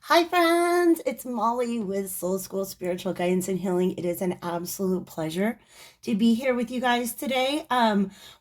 Hi, friends. It's Molly with Soul School Spiritual Guidance and Healing. It is an absolute pleasure to be here with you guys today.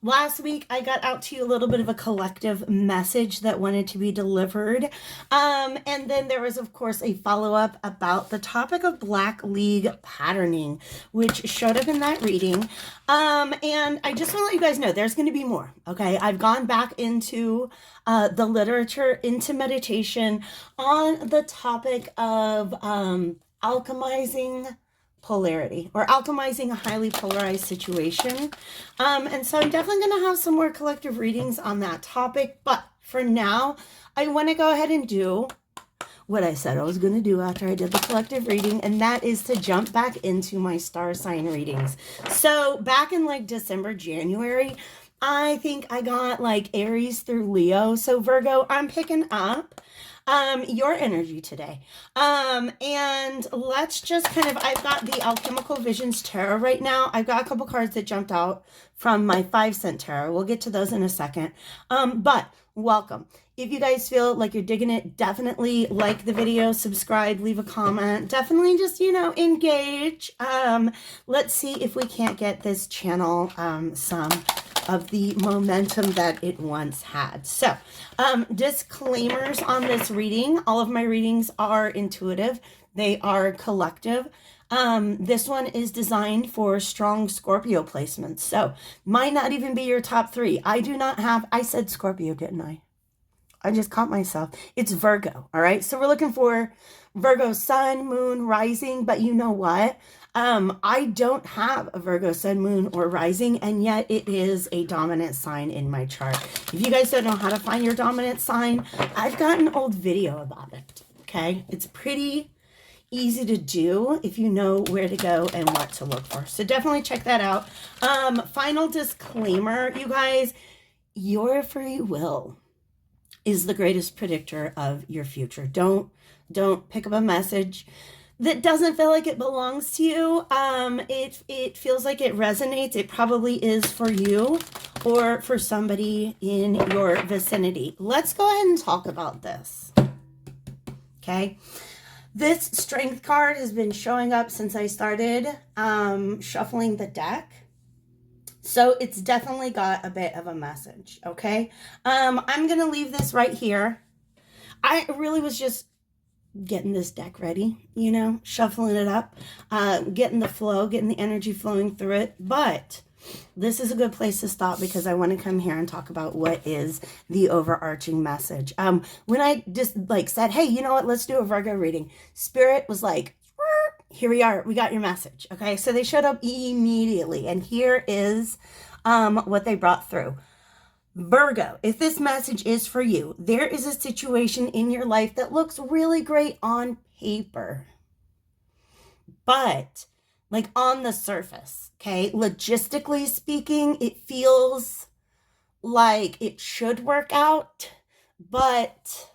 Last week, I got out to you a little bit of a collective message that wanted to be delivered. And then there was, of course, a follow up about the topic of Black League patterning, which showed up in that reading. And I just want to let you guys know there's going to be more. Okay. I've gone back into the literature, into meditation on the topic of alchemizing polarity or alchemizing a highly polarized situation. And so I'm definitely going to have some more collective readings on that topic. But for now, I want to go ahead and do what I said I was going to do after I did the collective reading, and that is to jump back into my star sign readings. So back in like December, January, I think I got like Aries through Leo. So Virgo, I'm picking up your energy today. And let's just kind of, I've got the Alchemical Visions Tarot right now. I've got a couple cards that jumped out from my 5-cent tarot. We'll get to those in a second. But welcome. If you guys feel like you're digging it, definitely like the video, subscribe, leave a comment, definitely just, engage. Let's see if we can't get this channel some of the momentum that it once had. So, disclaimers on this reading. All of my readings are intuitive. They are collective. This one is designed for strong Scorpio placements. So, might not even be your top 3. I said Scorpio, didn't I? I just caught myself. It's Virgo, all right? So we're looking for Virgo sun, moon, rising, but you know what? I don't have a Virgo sun, moon, or rising, and yet it is a dominant sign in my chart. If you guys don't know how to find your dominant sign, I've got an old video about it, okay? It's pretty easy to do if you know where to go and what to look for. So definitely check that out. Final disclaimer, you guys, your free will is the greatest predictor of your future. Don't pick up a message that doesn't feel like it belongs to you. It feels like it resonates. It probably is for you or for somebody in your vicinity. Let's go ahead and talk about this. Okay. This strength card has been showing up since I started shuffling the deck. So it's definitely got a bit of a message, okay? I'm going to leave this right here. I really was just getting this deck ready, shuffling it up, getting the flow, getting the energy flowing through it. But this is a good place to stop because I want to come here and talk about what is the overarching message. When I just said, hey, you know what, let's do a Virgo reading, Spirit was like, here we are, we got your message. Okay, so they showed up immediately, and here is what they brought through. Virgo, if this message is for you, there is a situation in your life that looks really great on paper, but like on the surface, okay, logistically speaking, it feels like it should work out, but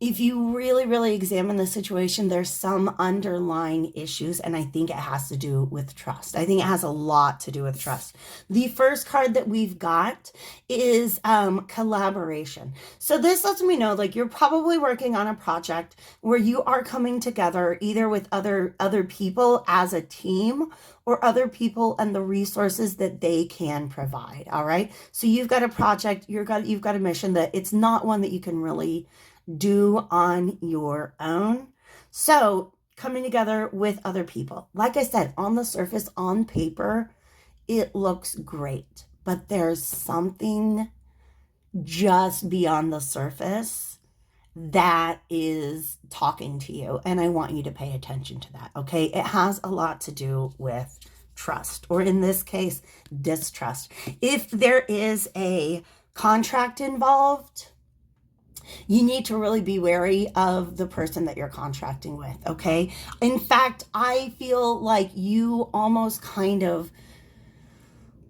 if you really, really examine the situation, there's some underlying issues, and I think it has to do with trust. I think it has a lot to do with trust. The first card that we've got is collaboration. So this lets me know, like, you're probably working on a project where you are coming together either with other people as a team or other people and the resources that they can provide. All right. So you've got a project, you've got a mission that it's not one that you can really do on your own. So coming together with other people, like I said, on the surface, on paper, it looks great, but there's something just beyond the surface that is talking to you, and I want you to pay attention to that. Okay, it has a lot to do with trust, or in this case, distrust. If there is a contract involved, you need to really be wary of the person that you're contracting with, okay? In fact, I feel like you almost kind of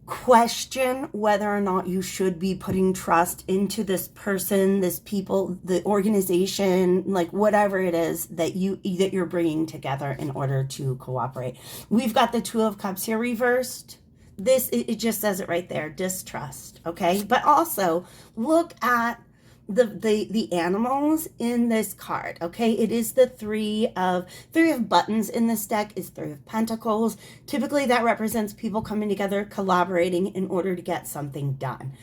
question whether or not you should be putting trust into this person, this people, the organization, like whatever it is that you're bringing together in order to cooperate. We've got the Two of Cups here reversed. It just says it right there, distrust, okay? But also look at the animals in this card. Okay, it is the three of buttons in this deck is Three of Pentacles. Typically that represents people coming together, collaborating in order to get something done.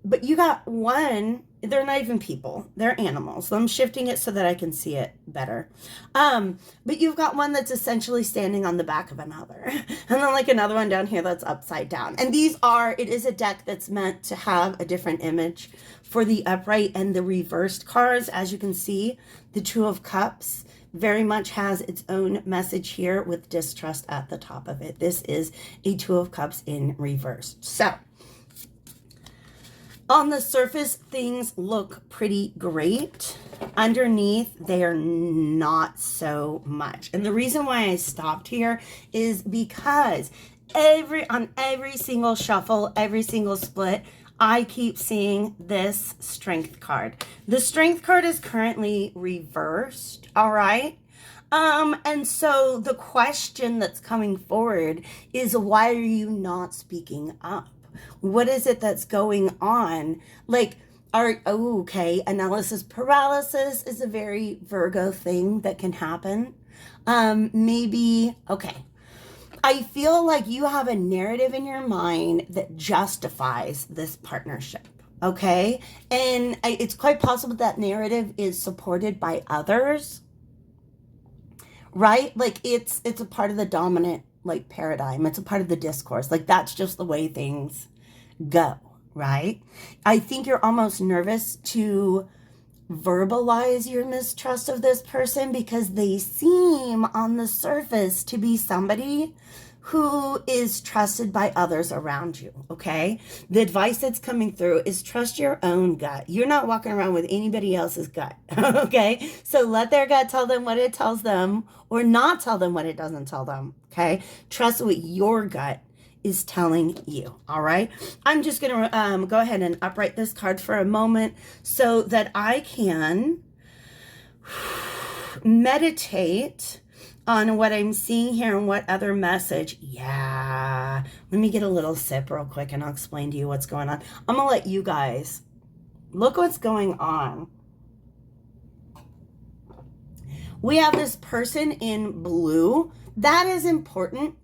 But you got one, they're not even people, they're animals. So I'm shifting it so that I can see it better. But you've got one that's essentially standing on the back of another. And then like another one down here that's upside down. And it is a deck that's meant to have a different image for the upright and the reversed cards. As you can see, the Two of Cups very much has its own message here with distrust at the top of it. This is a Two of Cups in reverse. So on the surface, things look pretty great. Underneath, they are not so much. And the reason why I stopped here is because on every single shuffle, every single split, I keep seeing this Strength card. The Strength card is currently reversed, all right? And so the question that's coming forward is, why are you not speaking up? What is it that's going on? Like, okay, analysis paralysis is a very Virgo thing that can happen. Maybe, okay. I feel like you have a narrative in your mind that justifies this partnership, okay? And it's quite possible that narrative is supported by others, right? Like it's a part of the dominant like paradigm. It's a part of the discourse. Like that's just the way things go, right? I think you're almost nervous to verbalize your mistrust of this person because they seem on the surface to be somebody who is trusted by others around you, okay? The advice that's coming through is trust your own gut. You're not walking around with anybody else's gut, okay? So let their gut tell them what it tells them or not tell them what it doesn't tell them, okay? Trust what your gut is telling you, all right? I'm just going to go ahead and upright this card for a moment so that I can meditate on what I'm seeing here and what other message. Yeah. Let me get a little sip real quick and I'll explain to you what's going on. I'm going to let you guys look what's going on. We have this person in blue. That is important.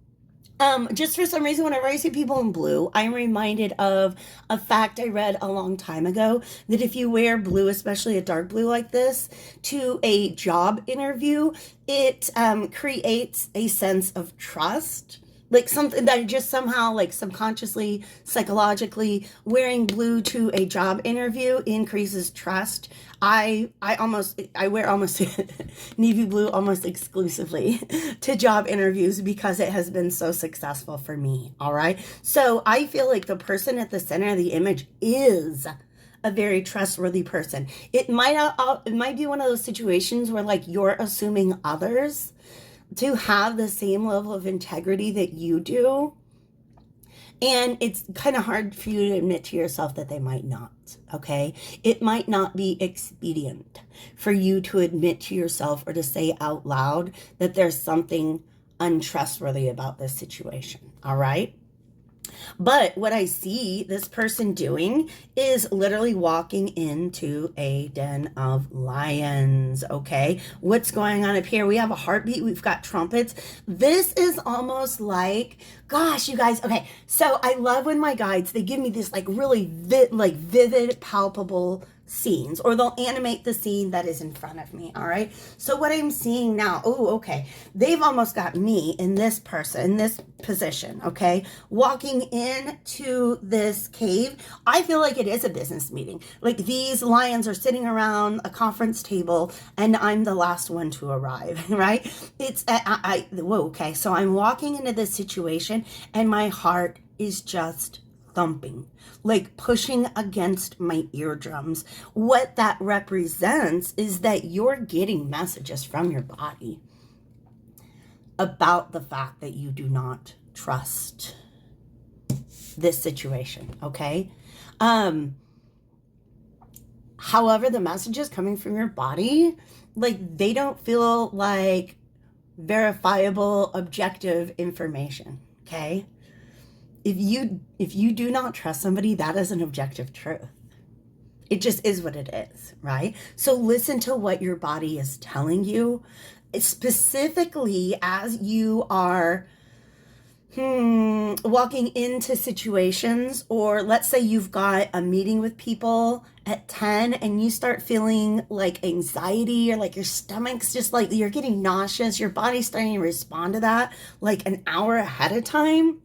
Just for some reason, whenever I see people in blue, I'm reminded of a fact I read a long time ago, that if you wear blue, especially a dark blue like this, to a job interview, it creates a sense of trust. Like something that just somehow, like subconsciously, psychologically, wearing blue to a job interview increases trust. I wear almost navy blue almost exclusively to job interviews because it has been so successful for me. All right. So I feel like the person at the center of the image is a very trustworthy person. It might be one of those situations where like you're assuming others to have the same level of integrity that you do. And it's kind of hard for you to admit to yourself that they might not, okay? It might not be expedient for you to admit to yourself or to say out loud that there's something untrustworthy about this situation, all right? But what I see this person doing is literally walking into a den of lions, okay? What's going on up here? We have a heartbeat. We've got trumpets. This is almost like, gosh, you guys, okay. So I love when my guides, they give me this like really vivid, palpable scenes, or they'll animate the scene that is in front of me, all right? So what I'm seeing now, oh, okay, they've almost got me in this position, okay? Walking into this cave, I feel like it is a business meeting. Like these lions are sitting around a conference table and I'm the last one to arrive, right? It's, whoa, okay, so I'm walking into this situation and my heart is just thumping, like pushing against my eardrums. What that represents is that you're getting messages from your body about the fact that you do not trust this situation, okay? However, the messages coming from your body, like they don't feel like verifiable, objective information, okay? If you do not trust somebody, that is an objective truth. It just is what it is, right? So listen to what your body is telling you, specifically as you are walking into situations, or let's say you've got a meeting with people at 10 and you start feeling like anxiety, or like your stomach's just like you're getting nauseous, your body's starting to respond to that like an hour ahead of time.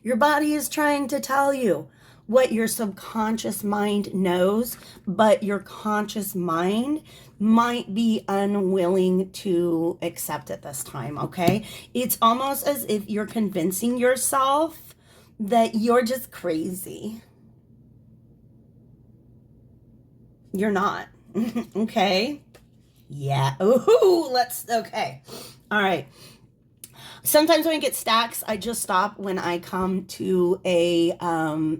Your body is trying to tell you what your subconscious mind knows, but your conscious mind might be unwilling to accept at this time, okay? It's almost as if you're convincing yourself that you're just crazy. You're not, okay? Yeah, ooh, okay. All right. Sometimes when I get stacks, I just stop when I come to a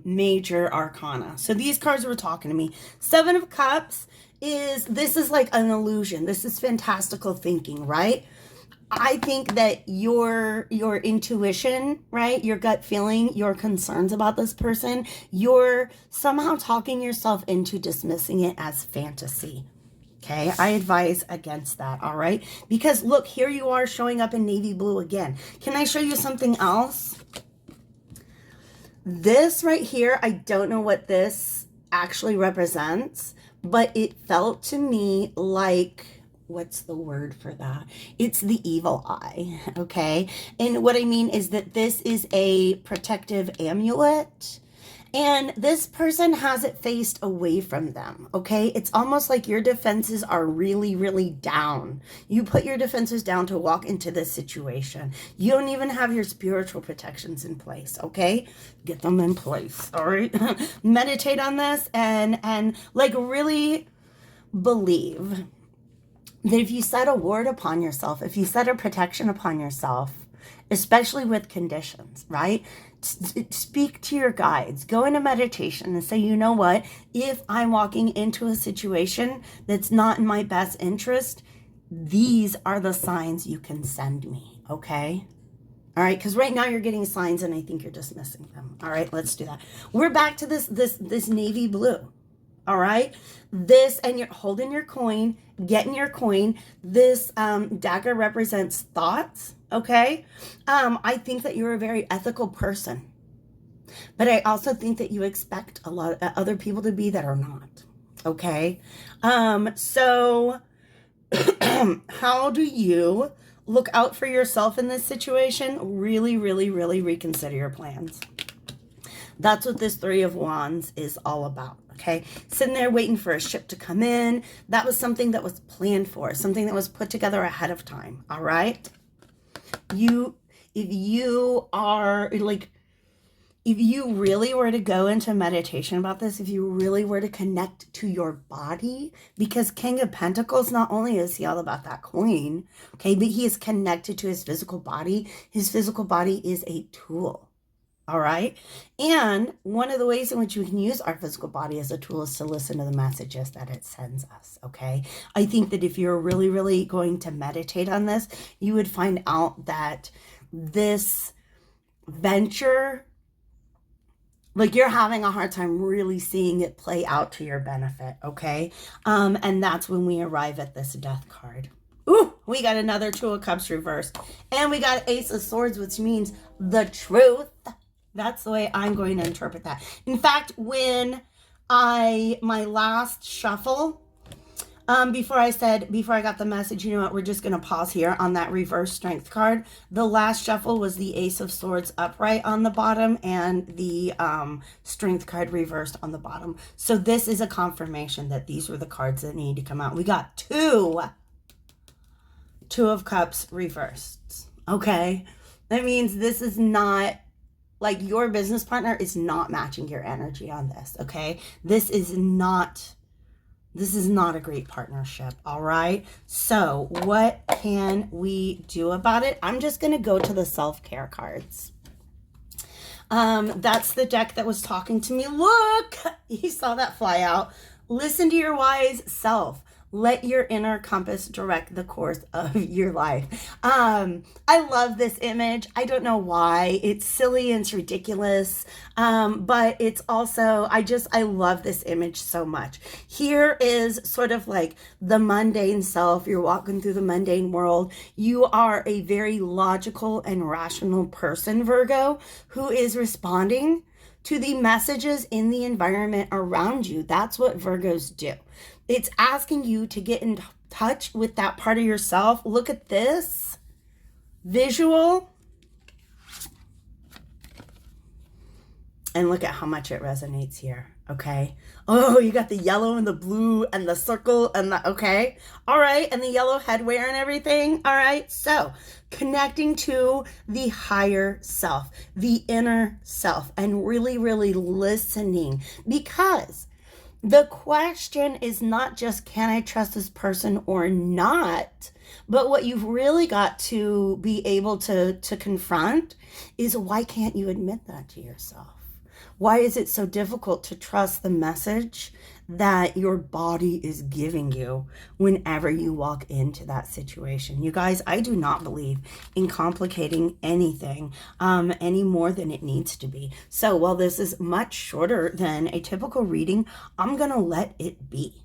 major arcana. So these cards were talking to me. Seven of Cups this is like an illusion. This is fantastical thinking, right? I think that your intuition, right? Your gut feeling, your concerns about this person, you're somehow talking yourself into dismissing it as fantasy. Okay, I advise against that, all right? Because look, here you are showing up in navy blue again. Can I show you something else? This right here, I don't know what this actually represents, but it felt to me like, what's the word for that? It's the evil eye, okay? And what I mean is that this is a protective amulet. And this person has it faced away from them, okay? It's almost like your defenses are really, really down. You put your defenses down to walk into this situation. You don't even have your spiritual protections in place, okay? Get them in place, all right? Meditate on this and like really believe that if you set a ward upon yourself, if you set a protection upon yourself, especially with conditions, right? Speak to your guides, go into meditation and say, you know what, if I'm walking into a situation that's not in my best interest, these are the signs you can send me, okay? All right, because right now you're getting signs and I think you're dismissing them. All right, let's do that. We're back to this navy blue. All right, this, and you're holding your coin, getting your coin. This dagger represents thoughts, okay? I think that you're a very ethical person, but I also think that you expect a lot of other people to be that are not, okay? So how do you look out for yourself in this situation? Really, really, really reconsider your plans. That's what this Three of Wands is all about, okay? Sitting there waiting for a ship to come in. That was something that was planned for, something that was put together ahead of time, all right? If you really were to go into meditation about this, if you really were to connect to your body, because King of Pentacles, not only is he all about that coin, okay, but he is connected to his physical body. His physical body is a tool. All right. And one of the ways in which we can use our physical body as a tool is to listen to the messages that it sends us. Okay. I think that if you're really, really going to meditate on this, you would find out that this venture, like you're having a hard time really seeing it play out to your benefit. Okay. And that's when we arrive at this Death card. Ooh, we got another Two of Cups reversed. And we got Ace of Swords, which means the truth. That's the way I'm going to interpret that. In fact, when my last shuffle, before I got the message, you know what, we're just going to pause here on that reverse Strength card. The last shuffle was the Ace of Swords upright on the bottom and the Strength card reversed on the bottom. So this is a confirmation that these were the cards that need to come out. We got Two of Cups reversed. Okay. That means this is not, like, your business partner is not matching your energy on this, okay? This is not a great partnership, all right? So what can we do about it? I'm just going to go to the self-care cards. That's the deck that was talking to me. Look, you saw that fly out. Listen to your wise self. Let your inner compass direct the course of your life. I love this image. I don't know why. It's silly and it's ridiculous. But it's also, I love this image so much. Here is sort of like the mundane self. You're walking through the mundane world. You are a very logical and rational person, Virgo, who is responding to the messages in the environment around you. That's what Virgos do. It's asking you to get in touch with that part of yourself. Look at this visual and look at how much it resonates here. Okay. Oh, you got the yellow and the blue and the circle and the, okay. All right. And the yellow headwear and everything. All right. So connecting to the higher self, the inner self, and really, really listening, because the question is not just, can I trust this person or not? But what you've really got to be able to confront is, why can't you admit that to yourself? Why is it so difficult to trust the message that your body is giving you whenever you walk into that situation? You guys, I do not believe in complicating anything any more than it needs to be. So while this is much shorter than a typical reading, I'm going to let it be,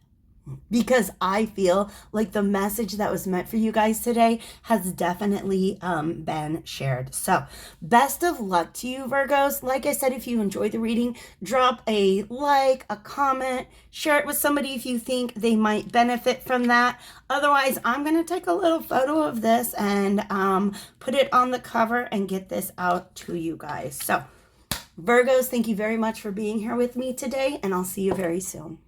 because I feel like the message that was meant for you guys today has definitely been shared. So best of luck to you, Virgos. Like I said, if you enjoyed the reading, drop a like, a comment, share it with somebody if you think they might benefit from that. Otherwise, I'm going to take a little photo of this and put it on the cover and get this out to you guys. So Virgos, thank you very much for being here with me today, and I'll see you very soon.